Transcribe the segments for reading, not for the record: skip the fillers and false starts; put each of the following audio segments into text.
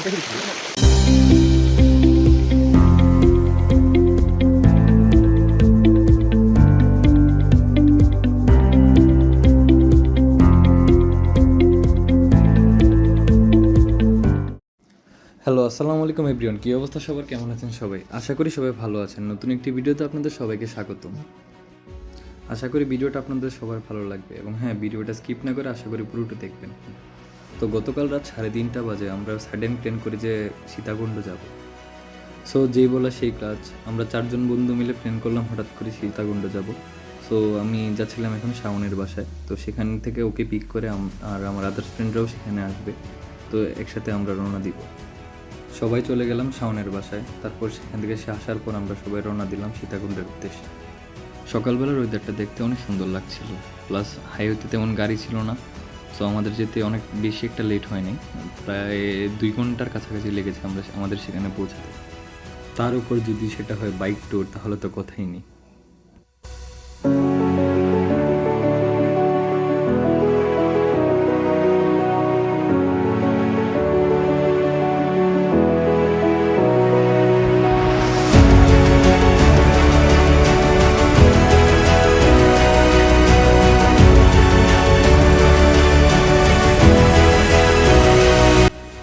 Hello, আসসালামু আলাইকুম everyone. কী অবস্থা সবার, কেমন আছেন সবাই? আশা করি সবাই ভালো আছেন। নতুন একটি ভিডিওতে আপনাদের সবাইকে স্বাগতম। আশা করি ভিডিওটা আপনাদের সবার ভালো লাগবে এবং হ্যাঁ, ভিডিওটা স্কিপ না করে আশা করি পুরোটা দেখবেন। তো গতকাল রাত 3:30 বাজে আমরা সাডেন প্ল্যান করি যে সীতাকুণ্ড যাব। সো যেই বলা সেই কাজ, আমরা 4 জন বন্ধু মিলে প্ল্যান করলাম হঠাৎ করে সীতাকুণ্ড যাব। সো আমি যাচ্ছিলাম এখন শাওনের বাসায়, তো সেখান থেকে ওকে পিক করে আর আমার আদার্স ফ্রেন্ডরাও সেখানে আসবে, তো একসাথে আমরা রওনা দিব। সবাই চলে গেলাম শাওনের বাসায়। তারপর সেখান থেকে সে আসার পর আমরা সবাই রওনা দিলাম সীতাকুণ্ডের উদ্দেশ্যে। সকালবেলার ওয়েদারটা দেখতে অনেক সুন্দর লাগছিল, প্লাস হাইওয়েতে তেমন গাড়ি ছিল না। সো আমাদের যেতে অনেক বেশি একটা লেট হয়নি, প্রায় 2 ঘন্টার কাছাকাছি লেগেছে আমাদের সেখানে পৌঁছাতে। তার উপর যদি সেটা হয় বাইক ট্যুর, তাহলে তো কথাই নেই।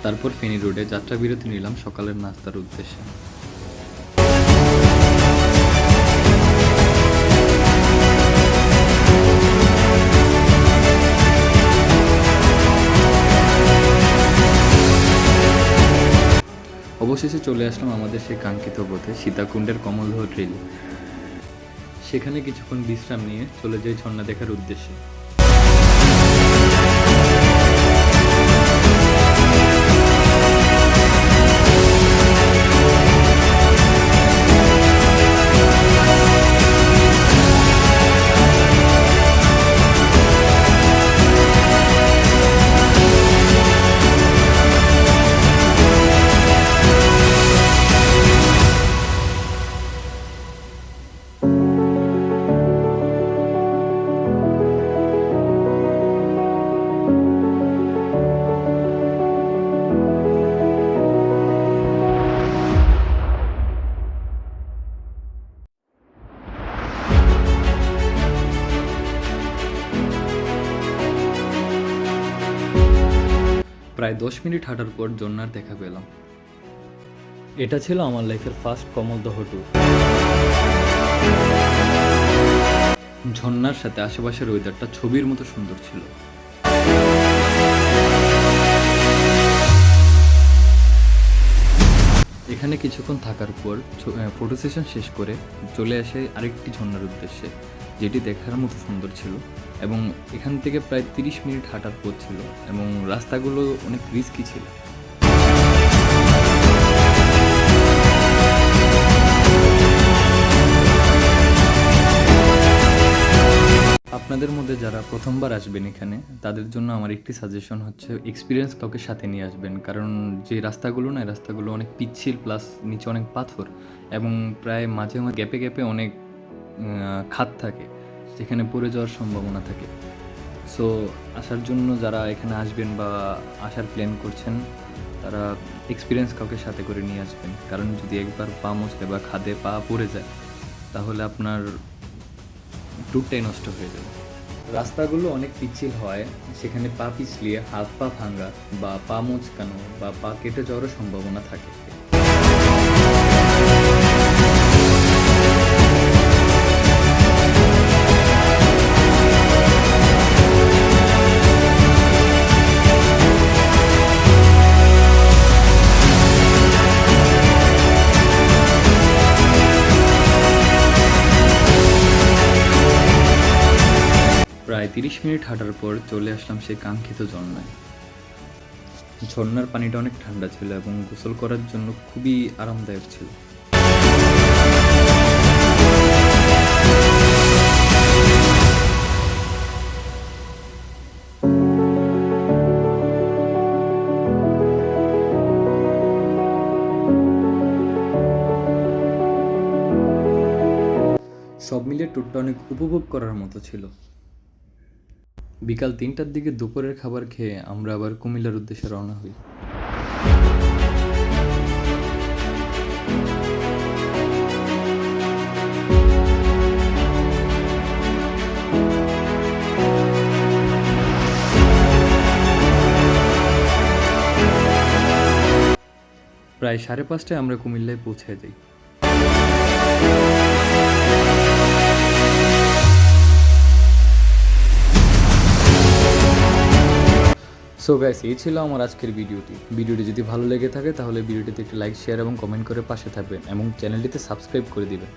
তারপর ফেনী রোডে যাত্রা বিরতি নিলাম সকালের নাস্তার উদ্দেশ্যে। অবশেষে চলে আসলাম আমাদের সেই কাঙ্ক্ষিত পথে, সীতাকুণ্ডের কমলদহ ট্রেইল। সেখানে কিছুক্ষণ বিশ্রাম নিয়ে চলে যাই ঝর্ণা দেখার উদ্দেশ্যে। প্রায় 10 মিনিট হাঁটার পর ঝর্ণার দেখা পেলাম। এটা ছিল আমার লাইফের ফার্স্ট কমলদহ ট্যুর। ঝর্ণার সাথে আশেপাশের ওয়েদারটা ছবির মতো সুন্দর ছিল। এখানে কিছুক্ষণ থাকার পর ফটো সেশন শেষ করে চলে আসে আরেকটি ঝর্ণার উদ্দেশ্যে, যেটি দেখার মতো সুন্দর ছিল এবং এখান থেকে প্রায় 30 মিনিট হাঁটার পথ ছিল এবং রাস্তাগুলো অনেক রিস্কি ছিল। আপনাদের মধ্যে যারা প্রথমবার আসবেন এখানে, তাদের জন্য আমার একটি সাজেশন হচ্ছে এক্সপিরিয়েন্স কাউকে সাথে নিয়ে আসবেন, কারণ যে রাস্তাগুলো না, রাস্তাগুলো অনেক পিচ্ছিল, প্লাস নিচে অনেক পাথর এবং প্রায় মাঝে মাঝে গ্যাপে গ্যাপে অনেক খাদ থাকে, যেখানে পড়ে যাওয়ার সম্ভাবনা থাকে। সো আসার জন্য যারা এখানে আসবেন বা আসার প্ল্যান করছেন, তারা এক্সপিরিয়েন্স কাউকে সাথে করে নিয়ে আসবেন, কারণ যদি একবার পা মচলে বা খাদে পা পড়ে যায়, তাহলে আপনার ট্যুরটাই নষ্ট হয়ে যাবে। রাস্তাগুলো অনেক পিচ্ছিল হয়, সেখানে পা পিছলিয়ে হাত পা ভাঙা বা পা মচকানো বা পা কেটে যাওয়ারও সম্ভাবনা থাকে। প্রায় 30 মিনিট হাঁটার পর চলে আসলাম সেই কাঙ্ক্ষিত ঝর্ণায়। ঝর্ণার পানিটা অনেক ঠান্ডা ছিল এবং গোসল করার জন্য খুবই আরামদায়ক ছিল। সব মিলিয়ে ট্যুরটা অনেক উপভোগ করার মতো ছিল। বিকাল 3টার দিকে দুপুরের খাবার খেয়ে আমরা আবার কুমিল্লার উদ্দেশ্যে রওনা হই। প্রায় 5:30টায় আমরা কুমিল্লায় পৌঁছে যাই। সো গাইস, এই ছিল আমার আজকের ভিডিওটি যদি ভালো লেগে থাকে তাহলে ভিডিওটিতে একটি লাইক, শেয়ার এবং কমেন্ট করে পাশে থাকবেন এবং চ্যানেলটিতে সাবস্ক্রাইব করে দিবেন।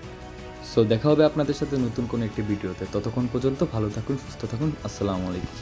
সো দেখা হবে আপনাদের সাথে নতুন কোনো একটি ভিডিওতে। ততক্ষণ পর্যন্ত ভালো থাকুন, সুস্থ থাকুন। আসসালামু আলাইকুম।